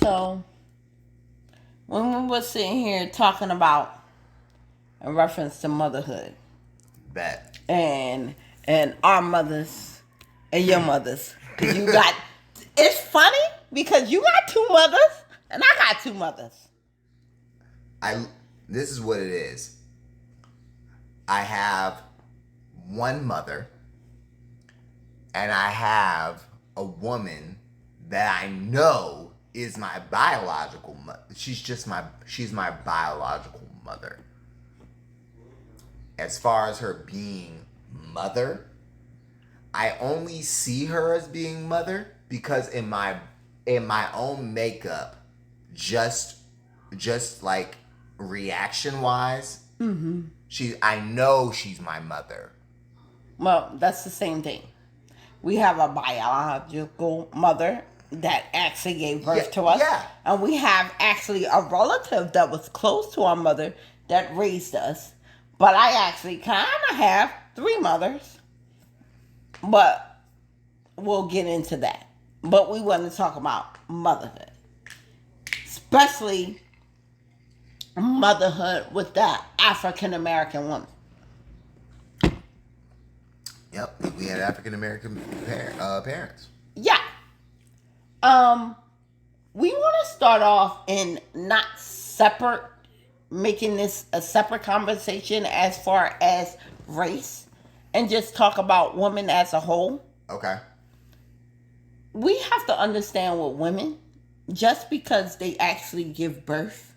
So, when we were sitting here talking about in reference to motherhood Bet. and our mothers and your mothers, because you got, it's funny because you got two mothers and I got two mothers. This is what it is. I have one mother, and I have a woman that I know is my biological mother. She's my biological mother. As far as her being mother, I only see her as being mother because in my own makeup, just like reaction wise, I know she's my mother. Well, that's the same thing. We have a biological mother that actually gave birth to us. Yeah. And we have actually a relative that was close to our mother that raised us. But I actually kind of have three mothers. But we'll get into that. But we want to talk about motherhood. Especially motherhood with the African American woman. Yep, we had African American parents. Yeah. We want to start off in not separate, making this a separate conversation as far as race, and just talk about women as a whole. Okay. We have to understand with women, just because they actually give birth,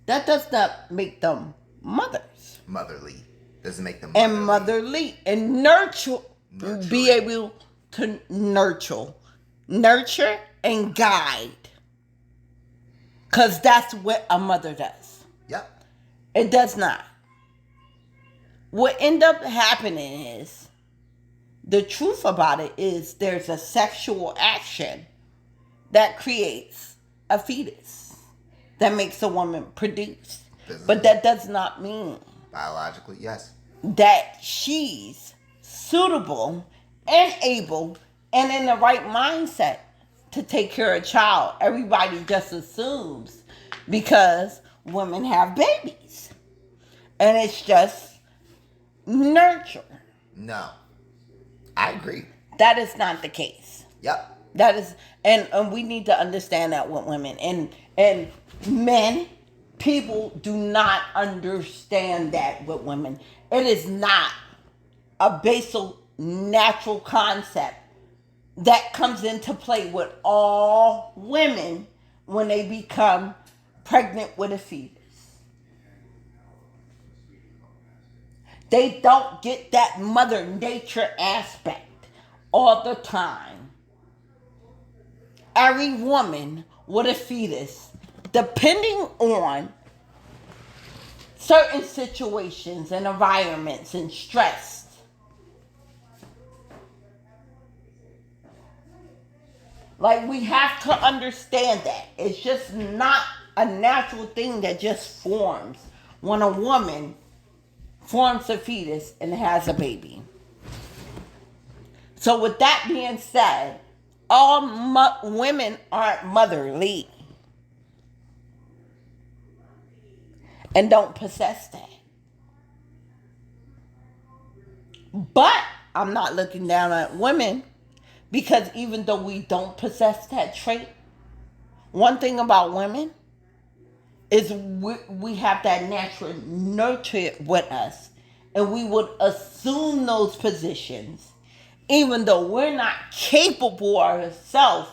that does not make them mothers. Motherly. Doesn't make them motherly. And motherly. And nurture. Be able to nurture. Nurture and guide. Because that's what a mother does. Yep. It does not. What end up happening is, the truth about it is there's a sexual action that creates a fetus that makes a woman produce. But that does not mean biologically, yes, that she's suitable and able and in the right mindset to take care of a child. Everybody just assumes because women have babies. And it's just nurture. No. I agree. That is not the case. Yep. That is, and we need to understand that with women. And men, people do not understand that with women. It is not a basal natural concept that comes into play with all women when they become pregnant with a fetus. They don't get that mother nature aspect all the time. Every woman with a fetus, depending on certain situations and environments and stress, like, we have to understand that. It's just not a natural thing that just forms when a woman forms a fetus and has a baby. So with that being said, all women aren't motherly and don't possess that. But I'm not looking down at women, because even though we don't possess that trait, one thing about women is we have that natural nurture with us, and we would assume those positions even though we're not capable ourselves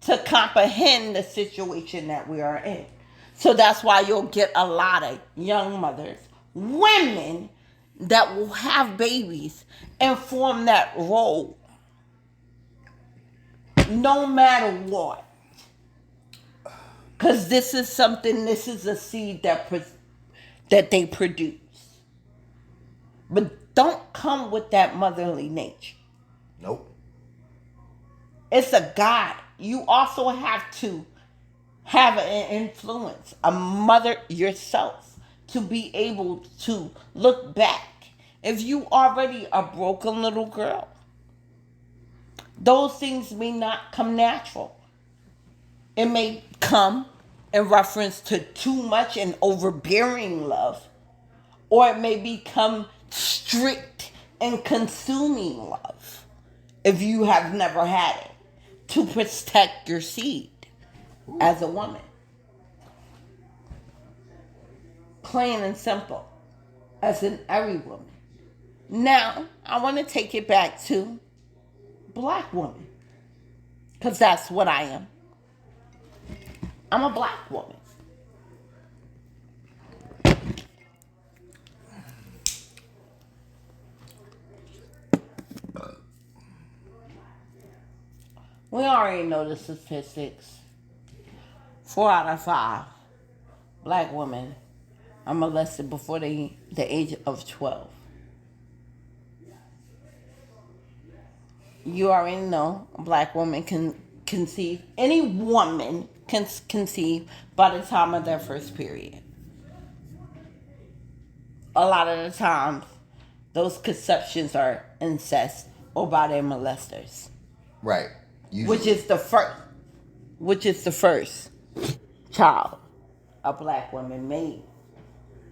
to comprehend the situation that we are in. So that's why you'll get a lot of young mothers, women that will have babies and form that role no matter what. Because this is a seed that they produce. But don't come with that motherly nature. Nope. It's a God. You also have to have an influence, a mother yourself, to be able to look back. If you already a broken little girl, those things may not come natural. It may come in reference to too much and overbearing love, or it may become strict and consuming love if you have never had it to protect your seed as a woman. Plain and simple, as in every woman. Now, I want to take it back to black woman, because that's what I am. I'm a black woman. We already know the statistics. 4 out of 5 black women are molested before the age of 12. You already know a black woman can conceive. Any woman can conceive by the time of their first period. A lot of the times, those conceptions are incest or by their molesters. Right. Usually. Which is the first child a black woman may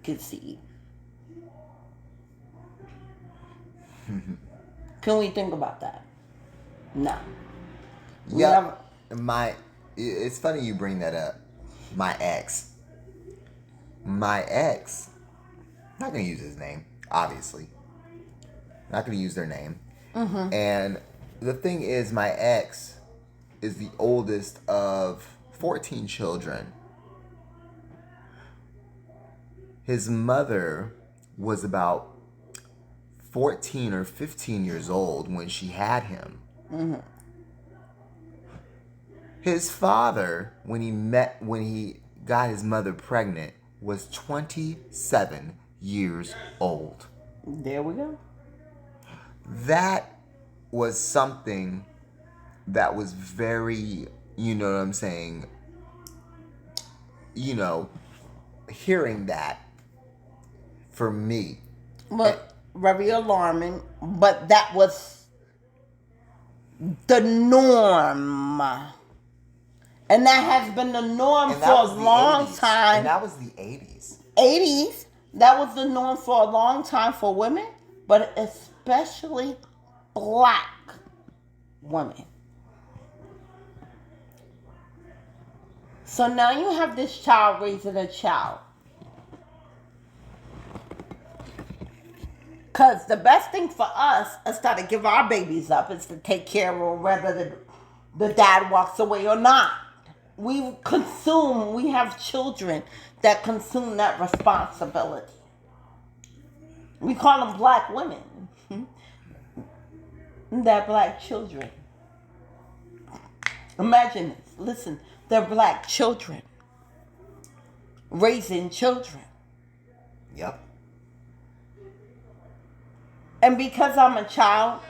conceive. Can we think about that? No. Yeah. It's funny you bring that up. My ex, not gonna use his name, obviously. Not gonna use their name. Mm-hmm. And the thing is, my ex is the oldest of 14 children. His mother was about 14 or 15 years old when she had him. Mm-hmm. His father, when he got his mother pregnant, was 27 years old. There we go. That was something that was very, you know what I'm saying, hearing that for me. But very alarming, but that was the norm. And that has been the norm for a long 80s. time. And that was the 80s. 80s, that was the norm for a long time for women, but especially black women. So now you have this child raising a child. Because the best thing for us is not to give our babies up, is to take care of them whether the dad walks away or not. We have children that consume that responsibility. We call them black women. They're black children. Imagine this. Listen, they're black children. Raising children. Yep. And because I'm a child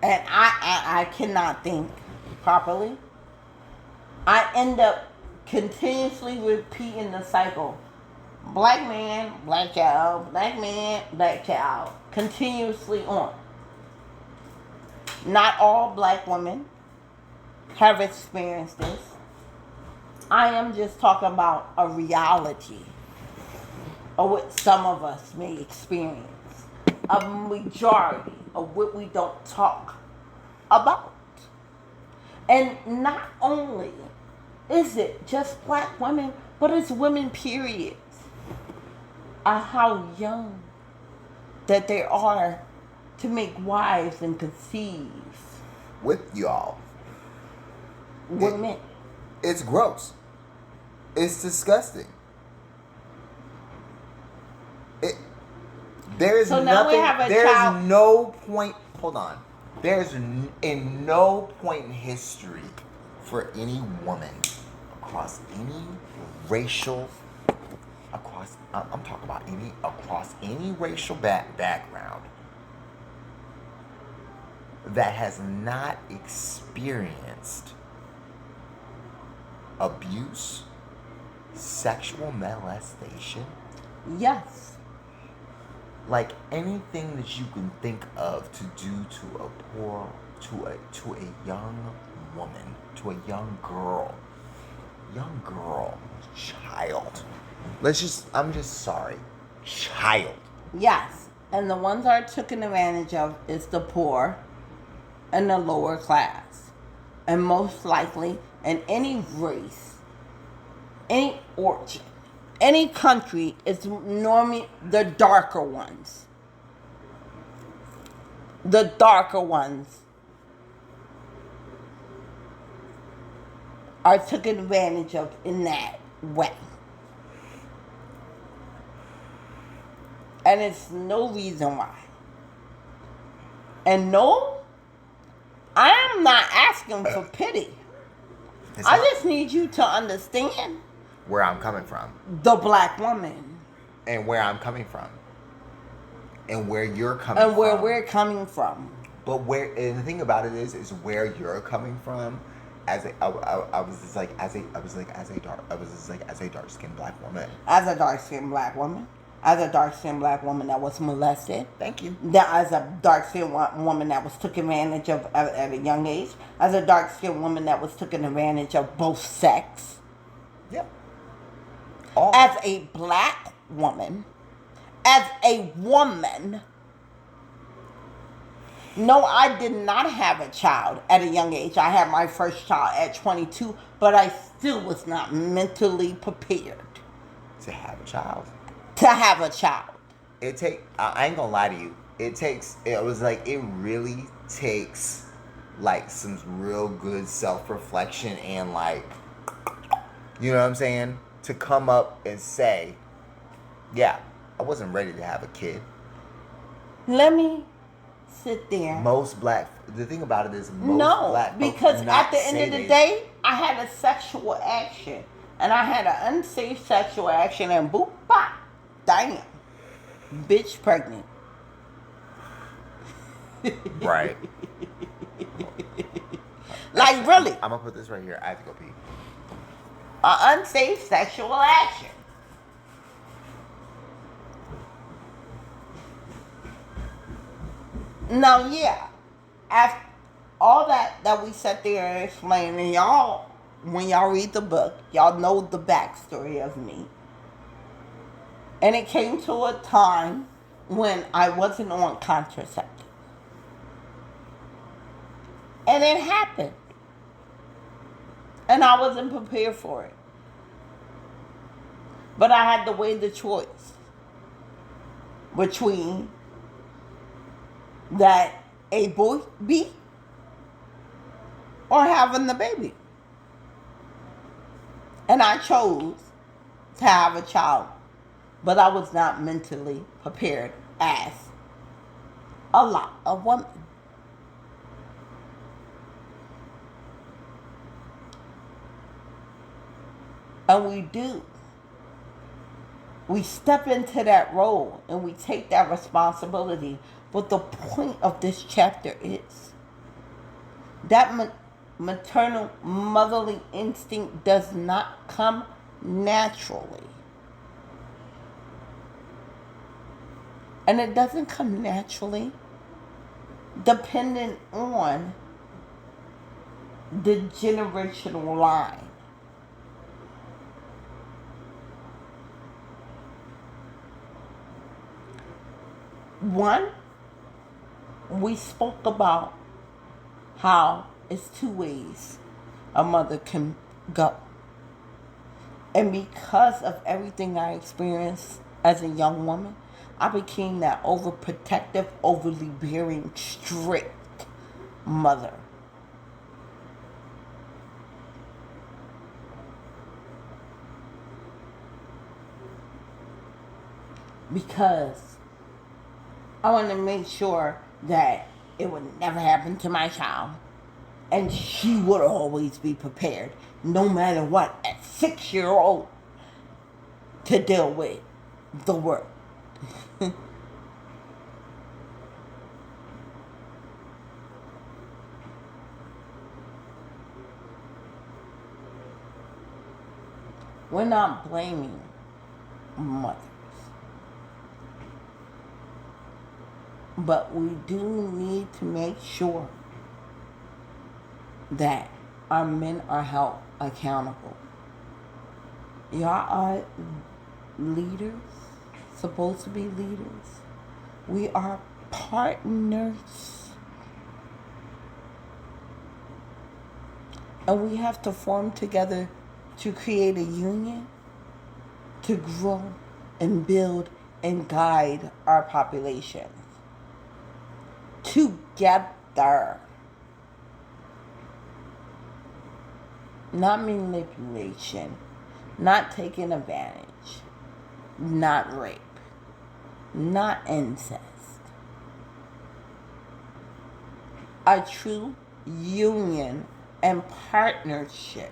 and I cannot think properly, I end up continuously repeating the cycle. Black man, black child, black man, black child. Continuously on. Not all black women have experienced this. I am just talking about a reality of what some of us may experience. A majority of what we don't talk about. And not only is it just black women, but it's women, period. How young that they are to make wives and conceive. With y'all. Women. It's gross. It's disgusting. There's So now nothing. we have a There's child. no point. Hold on. There's in no point in history for any woman across any racial, I'm talking about across any racial background that has not experienced abuse, sexual molestation. Yes. Like anything that you can think of to do to a young woman, to a young girl, child. I'm just sorry, child. Yes. And the ones that are taken advantage of is the poor and the lower class. And most likely in any race, any origin, any country, it's normally the darker ones. The darker ones are taken advantage of in that way. And it's no reason why. And no, I am not asking for pity. I just need you to understand where I'm coming from. The black woman. And where I'm coming from. And where you're coming from. And where we're coming from. But and the thing about it is where you're coming from. As a dark skinned black woman. As a dark skinned black woman. As a dark skinned black woman that was molested. Thank you. As a dark skinned woman that was taken advantage of at a young age. As a dark skinned woman that was taken advantage of both sex. Yep. As a black woman. As a woman. No, I did not have a child at a young age. I had my first child at 22, but I still was not mentally prepared to have a child. I ain't gonna lie to you. It really takes like some real good self-reflection and like, you know what I'm saying? To come up and say, yeah, I wasn't ready to have a kid. Let me sit there. The thing about it is black because at the end of the day, I had a sexual action. And I had an unsafe sexual action and boop, bop, damn. Bitch pregnant. Right. Like really. I'm gonna put this right here. I have to go pee. An unsafe sexual action. Now, yeah, after all that we sat there and explained, and y'all, when y'all read the book, y'all know the backstory of me. And it came to a time when I wasn't on contraceptive. And it happened. And I wasn't prepared for it. But I had to weigh the choice between that a boy be or having the baby. And I chose to have a child, but I was not mentally prepared as a lot of women. And we do. We step into that role and we take that responsibility. But the point of this chapter is that maternal, motherly instinct does not come naturally. And it doesn't come naturally dependent on the generational line. One, we spoke about how it's two ways a mother can go. And because of everything I experienced as a young woman, I became that overprotective, overly bearing, strict mother. Because I want to make sure that it would never happen to my child. And she would always be prepared, no matter what, at 6-year-old, to deal with the world. We're not blaming mothers. But we do need to make sure that our men are held accountable. Y'all are leaders, supposed to be leaders. We are partners. And we have to form together to create a union, to grow and build and guide our populations. Together. Not manipulation, not taking advantage, not rape, not incest. A true union and partnership.